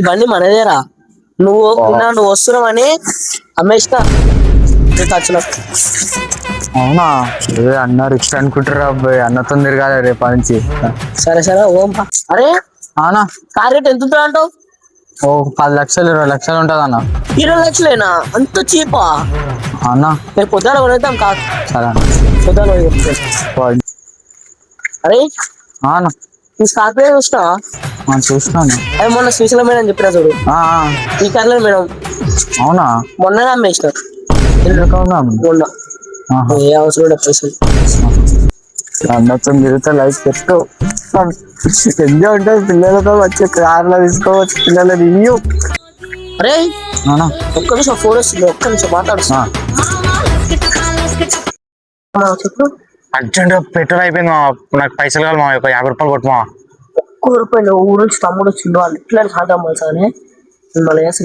ఇవన్నీ మనదేరా. నువ్వు వస్తున్నావని అమ్మేసిన అవునా? అన్న రిచ్ అనుకుంటారా అబ్బాయి, అన్నతో తిరగాలి రేపటి నుంచి. సరే సరే ఓం. అరే అవునా? కార్ రేట్ ఎంత ఉంటుంది అంటావు? ఓ 10 లక్షలు 20 లక్షలు ఉంటుంది అన్న. 20 లక్షలేనా? అంత చీపా అన్న? నేను పొద్దున కొనేద్దాం కాదు. సరే పొద్దున. అరే అన్న ఈ స్కార్పియో చూసినా? చూసినాను. అది మొన్న శ్రీశైలం మేడం చెప్పినా చూడు, ఈ కార్లో మేడం. అవునా? మొన్న అమ్మేసిన. మొన్న ఏ అవసరం లేదు పైసలు. అన్నతో తిరిగితే లైఫ్ పెట్టు ఎంజాయ్ ఉంటుంది. పిల్లలతో వచ్చి కార్లో తీసుకోవచ్చు పిల్లలని. ఇయ్యు. అరే ఒక్క నిమిషం ఫోన్ వస్తుంది, ఒక్క నిమిషం మాట్లాడుతున్నా. చెప్పు. అర్జెంట్ పెట్రోల్ అయిపోయింది మా, నాకు పైసలు కావాలి మా, ఒక 50 రూపాయలు కొట్టు మా. ఒక్క రూపాయలు ఊరు నుంచి తమ్ముడు వచ్చిండు, వాళ్ళు ఇట్లా సాధ్యం తెలుసా అని మిమ్మల్ని వేసి